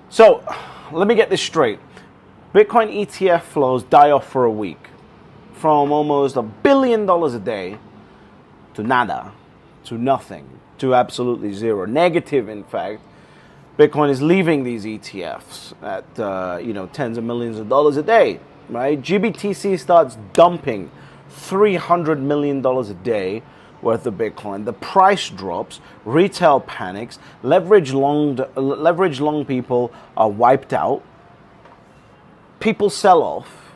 So let me get this straight. Bitcoin ETF flows die off for a week, from almost $1 billion a day to nada, to nothing, to absolutely zero. Negative, in fact. Bitcoin is leaving these ETFs at tens of millions of dollars a day, right? GBTC starts dumping $300 million a day worth of Bitcoin. The price drops, retail panics, leverage long people are wiped out, people sell off,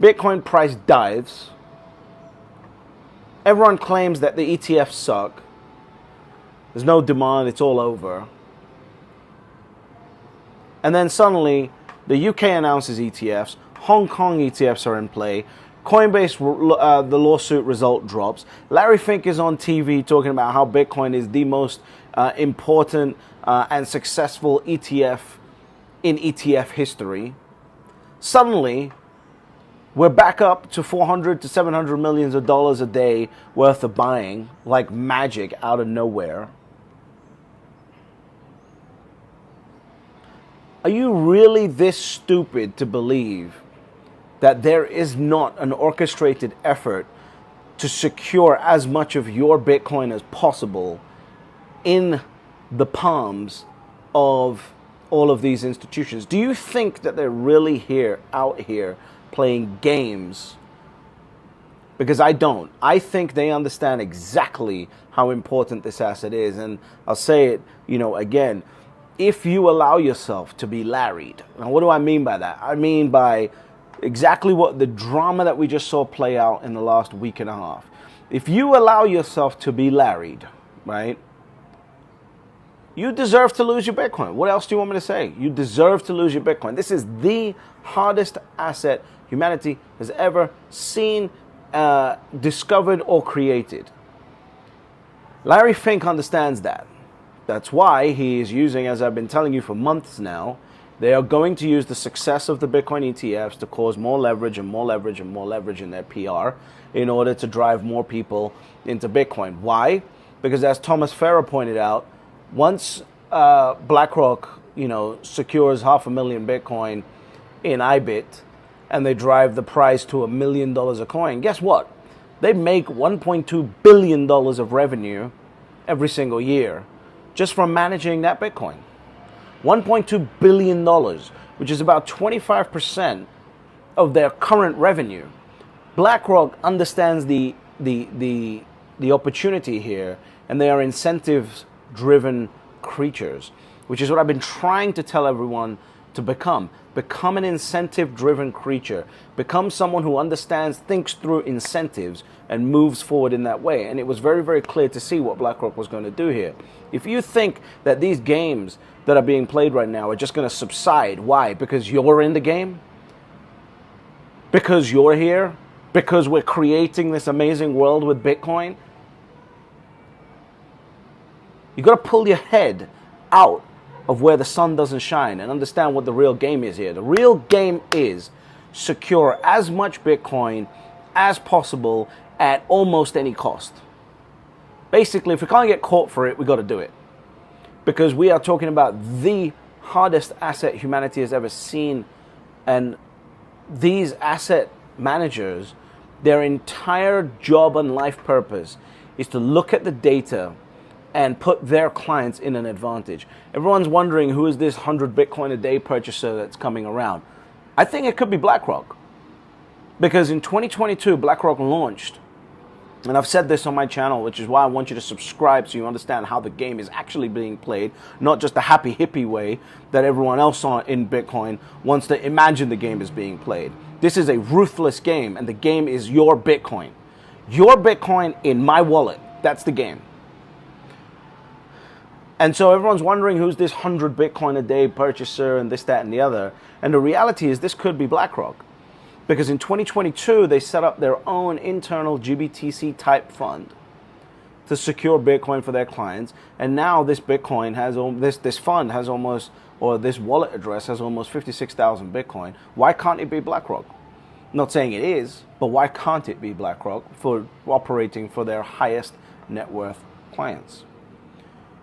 Bitcoin price dives, everyone claims that the ETFs suck, there's no demand, it's all over. And then suddenly, the UK announces ETFs, Hong Kong ETFs are in play, Coinbase, the lawsuit result drops, Larry Fink is on TV talking about how Bitcoin is the most important and successful ETF in ETF history. Suddenly, we're back up to 400 to 700 millions of dollars a day worth of buying, like magic out of nowhere. Are you really this stupid to believe that there is not an orchestrated effort to secure as much of your Bitcoin as possible in the palms of all of these institutions? Do you think that they're really out here playing games? Because I don't. I think they understand exactly how important this asset is. And I'll say it, again, if you allow yourself to be larried. Now, what do I mean by that? I mean by exactly what the drama that we just saw play out in the last week and a half. If you allow yourself to be larried, right, you deserve to lose your Bitcoin. What else do you want me to say? You deserve to lose your Bitcoin. This is the hardest asset humanity has ever seen, discovered, or created. Larry Fink understands that. That's why he is using, as I've been telling you for months now, they are going to use the success of the Bitcoin ETFs to cause more leverage and more leverage and more leverage in their PR in order to drive more people into Bitcoin. Why? Because as Thomas Farrer pointed out, once BlackRock, secures 500,000 Bitcoin in IBIT and they drive the price to $1 million a coin, guess what? They make $1.2 billion of revenue every single year just from managing that Bitcoin. $1.2 billion, which is about 25% of their current revenue. BlackRock understands the opportunity here, and they are incentive-driven creatures, which is what I've been trying to tell everyone to become. Become an incentive-driven creature. Become someone who understands, thinks through incentives, and moves forward in that way. And it was very, very clear to see what BlackRock was going to do here. If you think that these games that are being played right now are just going to subside, why? Because you're in the game? Because you're here? Because we're creating this amazing world with Bitcoin? You got to pull your head out of where the sun doesn't shine and understand what the real game is here. The real game is secure as much Bitcoin as possible at almost any cost. Basically, if we can't get caught for it, we got to do it. Because we are talking about the hardest asset humanity has ever seen. And these asset managers, their entire job and life purpose is to look at the data and put their clients in an advantage. Everyone's wondering who is this 100 Bitcoin a day purchaser that's coming around. I think it could be BlackRock. Because in 2022, BlackRock launched, and I've said this on my channel, which is why I want you to subscribe so you understand how the game is actually being played, not just the happy hippie way that everyone else in Bitcoin wants to imagine the game is being played. This is a ruthless game, and the game is your Bitcoin. Your Bitcoin in my wallet. That's the game. And so everyone's wondering who's this 100 Bitcoin a day purchaser and this, that, and the other. And the reality is this could be BlackRock. Because in 2022, they set up their own internal GBTC type fund to secure Bitcoin for their clients. And now this Bitcoin has, this fund has almost, or this wallet address has almost 56,000 Bitcoin. Why can't it be BlackRock? I'm not saying it is, but why can't it be BlackRock for operating for their highest net worth clients?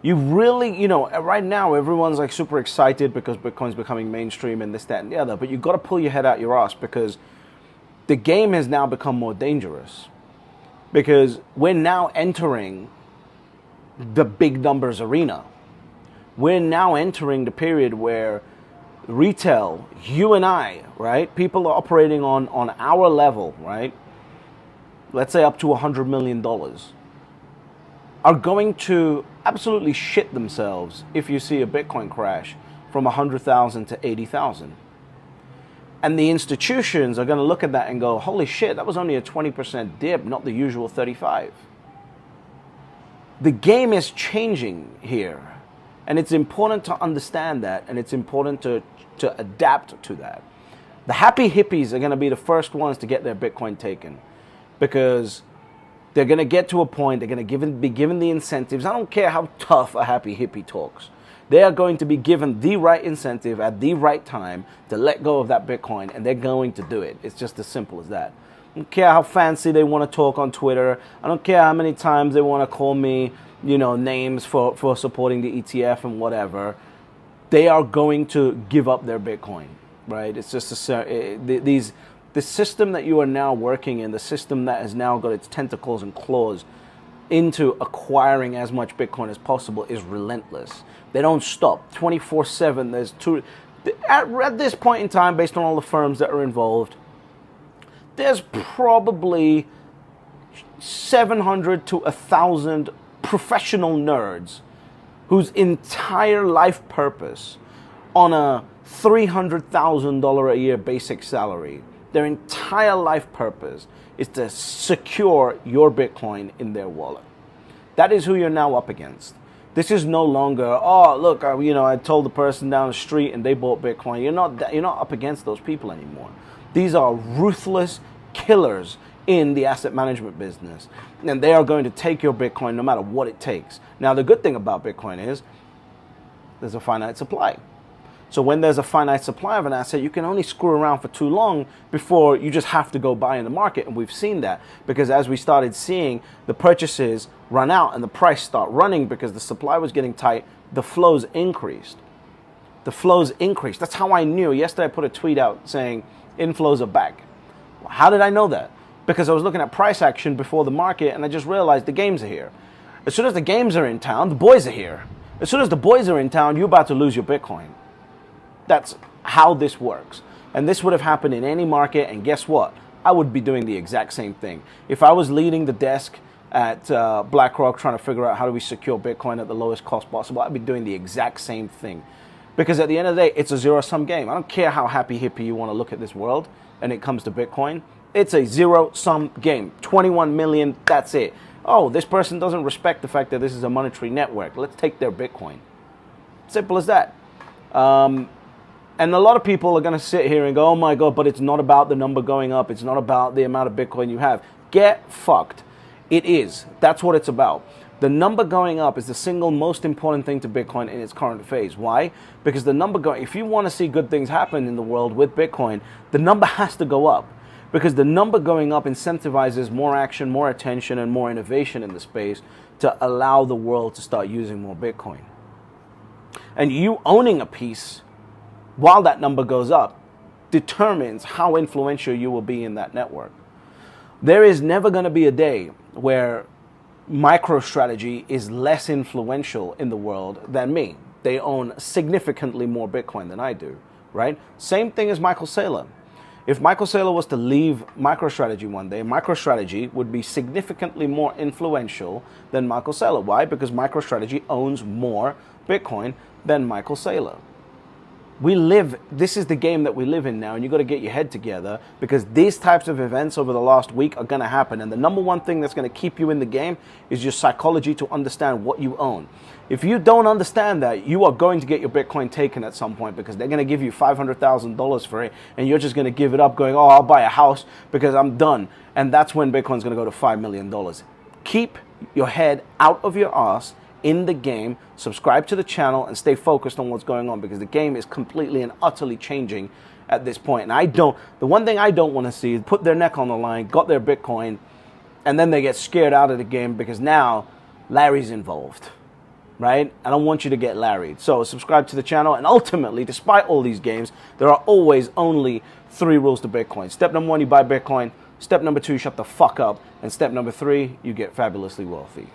You really, right now everyone's like super excited because Bitcoin's becoming mainstream and this, that, and the other. But you've got to pull your head out your ass because the game has now become more dangerous. Because we're now entering the big numbers arena. We're now entering the period where retail, you and I, right? People are operating on our level, right? Let's say up to $100 million, are going to absolutely shit themselves if you see a Bitcoin crash from 100,000 to 80,000. And the institutions are going to look at that and go, holy shit, that was only a 20% dip, not the usual 35. The game is changing here. And it's important to understand that, and it's important to adapt to that. The happy hippies are going to be the first ones to get their Bitcoin taken because they're going to get to a point, they're going to be given the incentives. I don't care how tough a happy hippie talks. They are going to be given the right incentive at the right time to let go of that Bitcoin, and they're going to do it. It's just as simple as that. I don't care how fancy they want to talk on Twitter. I don't care how many times they want to call me, names for supporting the ETF and whatever. They are going to give up their Bitcoin, right? It's just the system that you are now working in, the system that has now got its tentacles and claws into acquiring as much Bitcoin as possible is relentless. They don't stop. 24/7. At this point in time, based on all the firms that are involved, there's probably 700 to 1,000 professional nerds whose entire life purpose on a $300,000 a year basic salary, their entire life purpose is to secure your Bitcoin in their wallet. That is who you're now up against. This is no longer, oh, look, I told the person down the street and they bought Bitcoin. You're not up against those people anymore. These are ruthless killers in the asset management business. And they are going to take your Bitcoin no matter what it takes. Now, the good thing about Bitcoin is there's a finite supply. So when there's a finite supply of an asset, you can only screw around for too long before you just have to go buy in the market. And we've seen that because as we started seeing the purchases run out and the price start running because the supply was getting tight, the flows increased. The flows increased. That's how I knew. Yesterday I put a tweet out saying inflows are back. How did I know that? Because I was looking at price action before the market and I just realized the games are here. As soon as the games are in town, the boys are here. As soon as the boys are in town, you're about to lose your Bitcoin. That's how this works. And this would have happened in any market. And guess what? I would be doing the exact same thing. If I was leading the desk at BlackRock trying to figure out how do we secure Bitcoin at the lowest cost possible, I'd be doing the exact same thing. Because at the end of the day, it's a zero-sum game. I don't care how happy hippie you want to look at this world and it comes to Bitcoin. It's a zero-sum game. 21 million, that's it. Oh, this person doesn't respect the fact that this is a monetary network. Let's take their Bitcoin. Simple as that. And a lot of people are going to sit here and go, oh my God, but it's not about the number going up. It's not about the amount of Bitcoin you have. Get fucked. It is. That's what it's about. The number going up is the single most important thing to Bitcoin in its current phase. Why? Because the number going, if you want to see good things happen in the world with Bitcoin, the number has to go up. Because the number going up incentivizes more action, more attention, and more innovation in the space to allow the world to start using more Bitcoin. And you owning a piece while that number goes up determines how influential you will be in that network. There is never going to be a day where MicroStrategy is less influential in the world than me. They own significantly more Bitcoin than I do, right? Same thing as Michael Saylor. If Michael Saylor was to leave MicroStrategy one day, MicroStrategy would be significantly more influential than Michael Saylor. Why? Because MicroStrategy owns more Bitcoin than Michael Saylor. This is the game that we live in now, and you've got to get your head together because these types of events over the last week are going to happen. And the number one thing that's going to keep you in the game is your psychology to understand what you own. If you don't understand that, you are going to get your Bitcoin taken at some point because they're going to give you $500,000 for it, and you're just going to give it up going, oh, I'll buy a house because I'm done. And that's when Bitcoin's going to go to $5 million. Keep your head out of your ass in the game, subscribe to the channel, and stay focused on what's going on because the game is completely and utterly changing at this point. And the one thing I don't want to see is put their neck on the line, got their Bitcoin, and then they get scared out of the game because now Larry's involved. right? I don't want you to get larried. So subscribe to the channel, and ultimately, despite all these games, there are always only 3 rules to Bitcoin. Step number 1, you buy Bitcoin. Step number 2, shut the fuck up. And step number 3, you get fabulously wealthy.